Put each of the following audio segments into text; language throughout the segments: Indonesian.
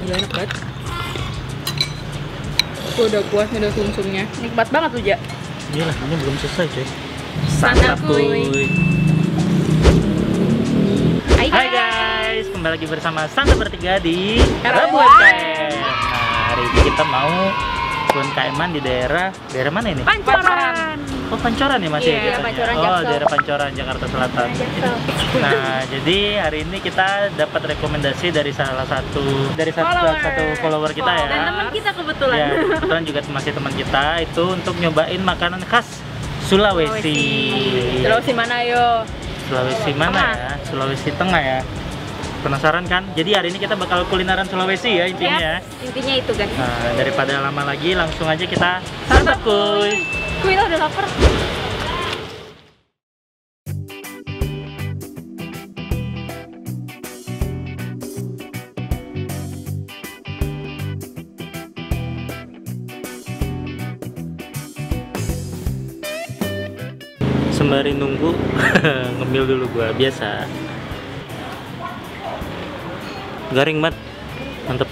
Gak enak banget. Tuh udah puas nih, udah sum-sumnya. Nikmat banget tuh, Ja. Iyalah, ini belum selesai coy. Santap kuy. Hai guys, kembali lagi bersama Santa bertiga di Rebut UMKM. Nah, hari ini kita mau UMKM-an di daerah mana ini? Pancoran. Oh, Pancoran ya masih? Iya, katanya? Pancoran, Oh, Jaksel. daerah Pancoran, Jakarta Selatan. Nah, jadi hari ini kita dapat rekomendasi dari salah satu follower kita ya. Dan teman kita kebetulan. Ya, kebetulan juga masih teman kita itu untuk nyobain makanan khas Sulawesi. Sulawesi mana yo? Sulawesi mana ya? Sulawesi Tengah ya. Penasaran kan? Jadi hari ini kita bakal kulineran Sulawesi ya intinya. Intinya itu guys. Nah, daripada lama lagi langsung aja kita santap kuy. Kuy lo udah lapar. Sembari nunggu ngemil dulu gua biasa. Garing banget. Mantep.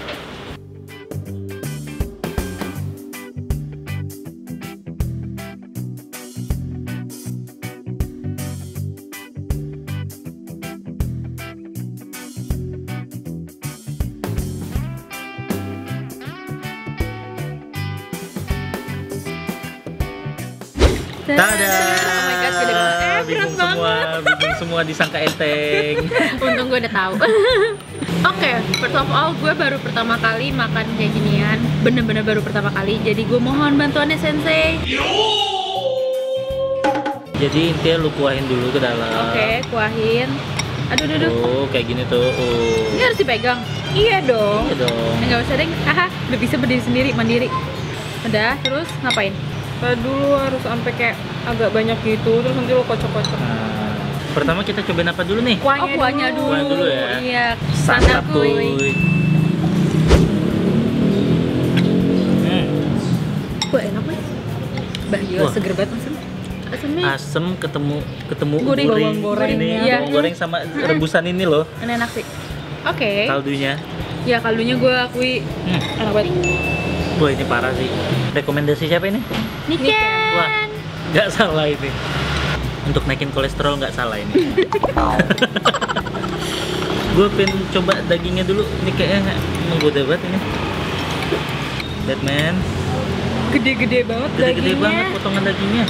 Tada! Oh my god, gede banget. Bingung semua disangka enteng. Untung gue udah tahu. Oke, first of all, gue baru pertama kali makan kayak ginian. Bener-bener baru pertama kali. Jadi gue mohon bantuannya Sensei. Jadi intinya lu kuahin dulu ke dalam. Oke, kuahin. Aduh. Oh, kayak gini tuh. Oh. Ini harus dipegang. Iya dong. Iya dong. Enggak usah deh. Haha, udah bisa berdiri sendiri, mandiri. Udah, terus ngapain? Dulu harus sampai kayak agak banyak gitu, terus nanti lo kocok-kocok. Nah, pertama kita cobain apa dulu nih? Kuahnya dulu. Kuahnya dulu ya. Iya, Santap kuy. Wah, enak banget. Bahaya, Wah. seger banget asem. Asemnya Asem ketemu Gurih. gurih. Bawang goreng. Ini Iya. bawang goreng sama rebusan ini loh. enak sih. Oke. Kaldunya. Ya kaldunya gue akui enak banget. Wah, ini parah sih. Rekomendasi siapa ini? Niken. Wah, nggak salah ini. Untuk naikin kolesterol nggak salah ini. Gue pengen coba dagingnya dulu. Ini kayaknya menggoda banget ini. Batman. Gede-gede banget Gede-gede banget potongan dagingnya.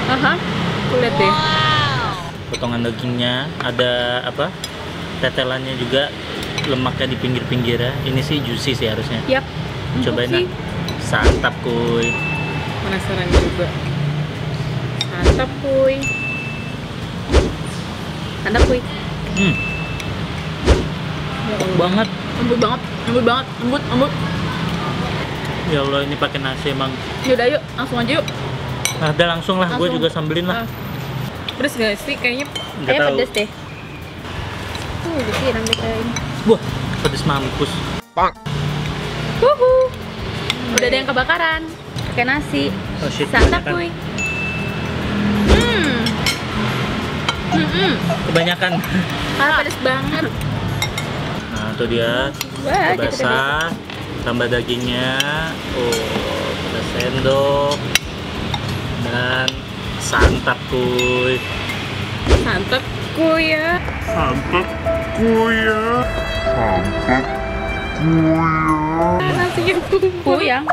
Aha. Lihat deh. Potongan dagingnya ada apa? Tetelannya juga, lemaknya di pinggir-pinggirnya. Ini sih juicy sih harusnya. Yap. Cobain Empuk nak. Santap kuy. Penasaran juga. Santap kuy. Santap kuy. Empuk banget. Lembut banget. Lembut. Ya Allah, ini pakai nasi emang. Yaudah yuk, langsung aja yuk. Nah, udah langsung lah. Gue Langsung. juga sambilin lah. Pedes gak sih? Kayaknya Nggak tahu. pedes deh. Disiram deh kayak ini. Wah, pedes mampus. Wuhu. Udah ada yang kebakaran. Pakai nasi. Oh shit. Santap kebanyakan. kuy. Kebanyakan. Parah pedes banget. Nah, tuh dia. Wah, Udah basah. Tambah dagingnya. Oh, kita sendok. Dan santap kuy. Santap kuy ya. Nasi yang tumpul yang.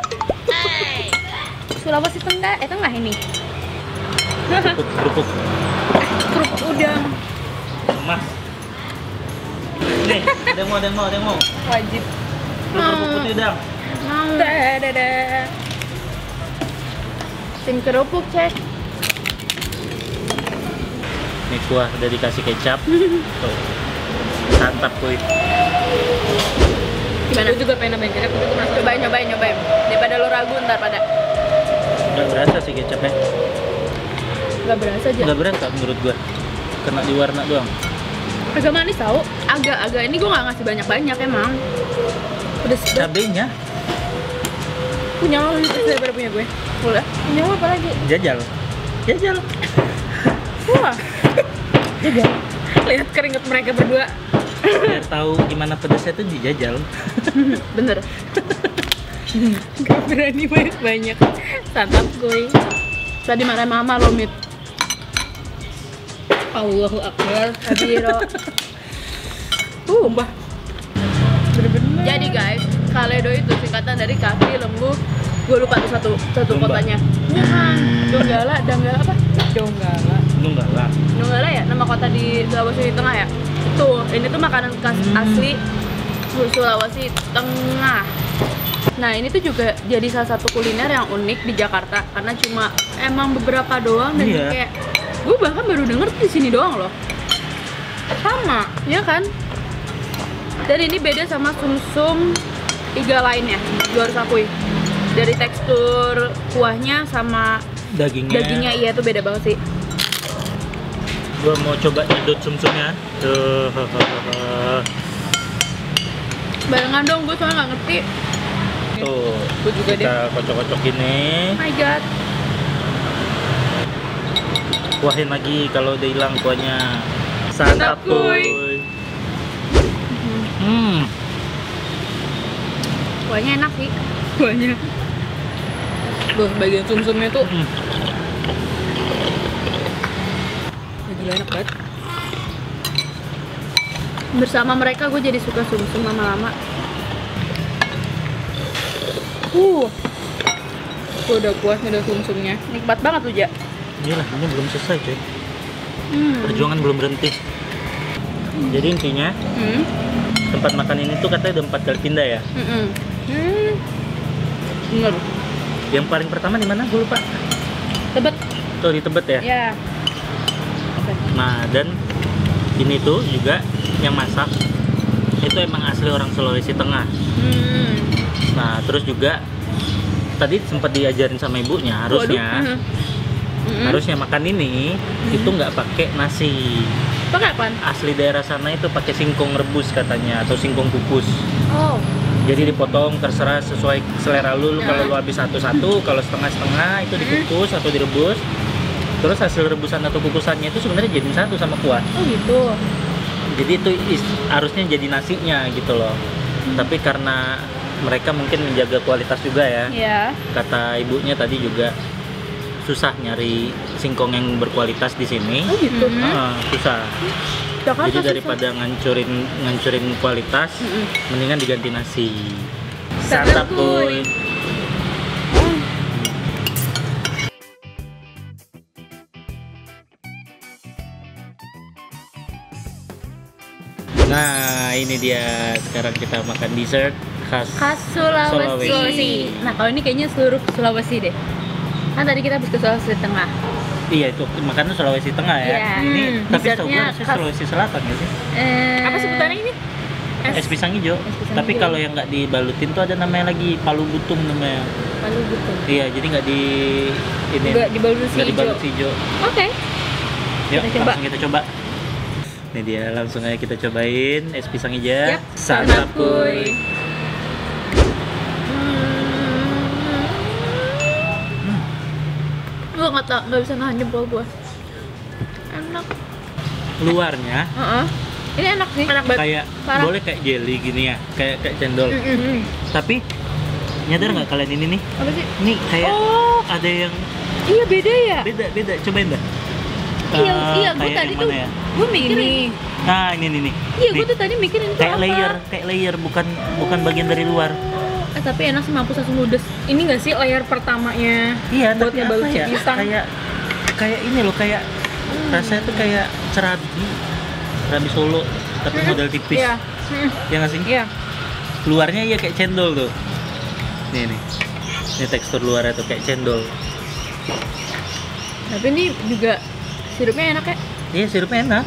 Sulawesi Tengah ini. Kerupuk. Kerupuk udang. Mas. Nih, ada yang mau. Wajib. Kerupuk putih udang. Dadah. Tim kerupuk cek. Nih kuah udah dikasih kecap. Tuh. Santap kuy. Gimana? Gue juga pengen nyobain kecap, tapi gue merasa nyobain. Daripada lo ragu ntar pada. Nggak berasa sih kecapnya. Gak berasa aja. Nggak berasa menurut gua. Kena di warna doang. Agak manis tau. Agak ini gue gak ngasih banyak emang. Pedes banget. Cabenya Punya lo lebih pedes daripada punya gue. Boleh. Punya lo apa lagi? jajal. Wah. Juga. Lihat keringet mereka berdua. Biar tahu gimana pedasnya tuh dijajal. Bener. Gak berani banyak santap gue. Tadi marah mama lo Mit. Allahu Akbar. Habiro. Mbah. Bener-bener. Jadi guys, Kaledo itu singkatan dari kaki lembu. Gue lupa tuh satu kotanya. Bukan. Donggala apa? Donggala ya, nama kota di Sulawesi Tengah ya. Tuh, ini tuh makanan khas asli Sulawesi Tengah. Nah, ini tuh juga jadi salah satu kuliner yang unik di Jakarta karena cuma emang beberapa doang dan kayak gue bahkan baru denger di sini doang loh. Sama, ya kan? Dan ini beda sama sumsum iga lainnya, gue harus akui. Dari tekstur kuahnya sama dagingnya iya tuh beda banget sih. Gua mau coba nyedot sumsumnya. Tuh. Barengan dong, gue soalnya nggak ngerti. Tuh. Gue juga deh. Kita kocok-kocok gini. Oh my god. Kuahin lagi kalau udah hilang kuahnya. Santap kuy. Kuahnya enak sih. Kuahnya. Bagian sumsumnya tuh gila enak banget. Bersama mereka gue jadi suka sumsum lama-lama. Gue udah puas nih udah sumsumnya. Nikmat banget tuh Ja. Iyalah, ini belum selesai cuy. Perjuangan belum berhenti. Jadi intinya tempat makan ini tuh katanya udah 4 kali pindah ya. Bener. Yang paling pertama di mana? Gue lupa. Tebet. Tuh di Tebet ya? Ya. Nah, dan ini tuh juga yang masak itu emang asli orang Sulawesi Tengah. Nah, terus juga tadi sempat diajarin sama ibunya harusnya makan ini itu nggak pakai nasi. Pakai apa? Asli daerah sana itu pakai singkong rebus katanya atau singkong kukus. Oh. Jadi dipotong terserah sesuai selera lu. Kalau lu habis satu-satu, kalau setengah-setengah itu dikukus atau direbus. Terus hasil rebusan atau kukusannya itu sebenarnya jadi satu sama kuah. Oh gitu. Jadi itu harusnya jadi nasinya gitu loh. Tapi karena mereka mungkin menjaga kualitas juga ya. Iya. Kata ibunya tadi juga susah nyari singkong yang berkualitas di sini. Oh gitu. Susah. Jakarta jadi daripada ngancurin kualitas, mendingan diganti nasi. Santap kuy. Nah, ini dia. Sekarang kita makan dessert khas Sulawesi. Nah, kalau ini kayaknya seluruh Sulawesi deh. Kan tadi kita habis ke Sulawesi Tengah. Iya, itu makannya Sulawesi Tengah ya. Yeah. Ini tapi setahu gue Dessertnya Sulawesi Selatan nggak sih? Apa sebutannya ini? Es pisang hijau. Tapi kalau yang nggak dibalutin tuh ada namanya lagi palu butung namanya. Palu butung. Iya, jadi nggak dibalut hijau. Oke. Yuk, Kita coba. langsung kita coba. Ini dia, langsung aja kita cobain es pisang hijau. Yap, Santap kuy. Gue nggak bisa nahan jempol gue. Enak. Luarnya Ini enak sih. Enak banget. kayak boleh kayak jelly gini ya, kayak cendol. Tapi nyadar nggak kalian ini nih? Apa sih? Ini kayak ada yang Iya beda ya. beda. Cobain dah. Iya, gue tadi tuh ya? gue mikir ini. Nah, ini. Iya, gue tuh tadi mikir ini tuh Kayak layer, bukan bagian dari luar. Tapi enak sih, mampus langsung ludes. Ini nggak sih layer pertamanya? Iya, tapi buatnya balut apa ya? pisang. Kayak ini loh, kayak rasanya tuh kayak cerabi Solo, tapi model tipis. Iya. Ya nggak sih? Iya. Luarnya iya kayak cendol tuh. Nih. Ini tekstur luarnya tuh kayak cendol. Tapi ini juga sirupnya enak ya? Iya, sirupnya enak.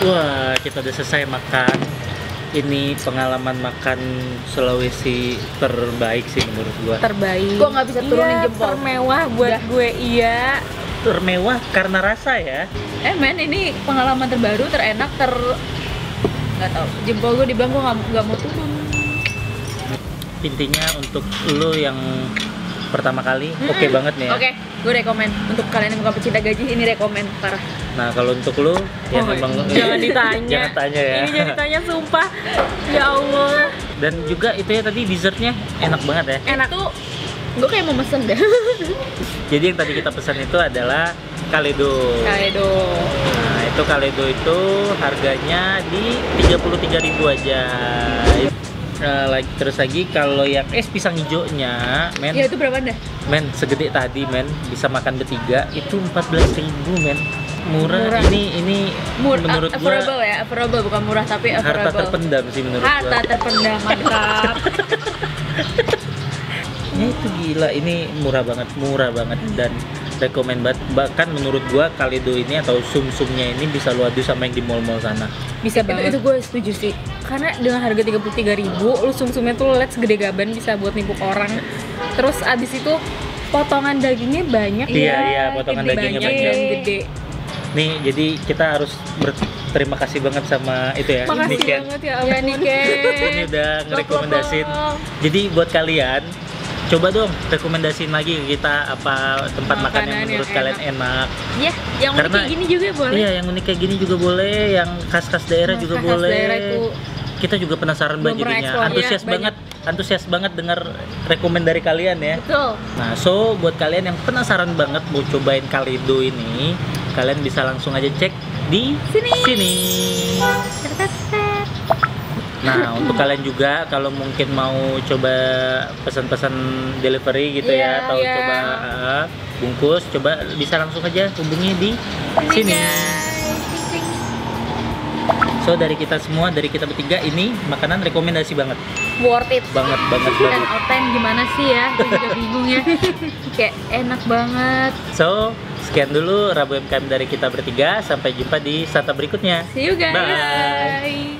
Wah, kita udah selesai makan. Ini pengalaman makan Sulawesi terbaik sih menurut gua. Terbaik. Gua nggak bisa turunin jempol. Termewah buat gue, iya. Termewah karena rasa ya. Men, ini pengalaman terbaru, terenak, nggak tahu. Jempol gue dibilang gue nggak mau turun. Intinya untuk lo yang pertama kali, oke banget nih ya. Oke. Gue rekomen untuk kalian yang bukan pecinta gaji, ini rekomen parah. Nah kalau untuk lu yang Oh, memang jangan ditanya. jangan tanya ya. Ini jangan ditanya sumpah. Ya Allah. Dan juga itu ya tadi dessertnya enak banget ya. Enak. Itu gue kayak mau mesen deh. Jadi yang tadi kita pesan itu adalah Kaledo. Kaledo. Nah itu Kaledo itu harganya di 33.000 aja. Terus lagi kalau yang es pisang hijaunya, men, Ya itu berapa dah? men segede tadi, men, bisa makan bertiga itu 14.000, men. Murah. Murah. Ini menurut gua affordable ya, affordable bukan murah tapi harta affordable. terpendam sih menurut Harta gua. terpendam, mantap. Ya itu gila, ini murah banget dan rekomen banget. Bahkan menurut gua Kaledo ini atau sum-sumnya ini bisa lu adu sama yang di mall-mall sana. Bisa Itu banget. gue setuju sih. Karena dengan harga 33.000, lu sum-sumnya tuh liat segede gaban bisa buat nipu orang. Terus abis itu potongan dagingnya banyak. Iya, potongan gede dagingnya banyak banyak. dan gede. Nih, jadi kita harus berterima kasih banget sama itu ya, Makasih Niken. banget ya Ya ampun. Niken. Ini udah ngerekomendasin. Jadi buat kalian coba dong rekomendasiin lagi ke kita apa tempat makan Makanan yang yang menurut kalian enak. Ya, yang unik Karena- kayak gini juga boleh. Iya, yang unik kayak gini juga boleh, yang khas-khas daerah juga Khas-khas boleh. daerah itu Kita juga penasaran Belum banget pernah jadinya. explore, Antusias ya, banget, antusias banget dengar rekomend dari kalian ya. Betul. Nah, so buat kalian yang penasaran banget mau cobain Kaledo ini, kalian bisa langsung aja cek di sini. Nah, untuk kalian juga kalau mungkin mau coba pesan-pesan delivery gitu ya, Iya, atau iya. coba bungkus, coba bisa langsung aja hubungi di sini. So dari kita semua, dari kita bertiga ini makanan rekomendasi banget, Worth it. banget. Dan Oten gimana sih ya? Gue juga bingung ya. Kayak enak banget. So sekian dulu Rabu MKM dari kita bertiga. Sampai jumpa di Sata berikutnya. See you guys. Bye.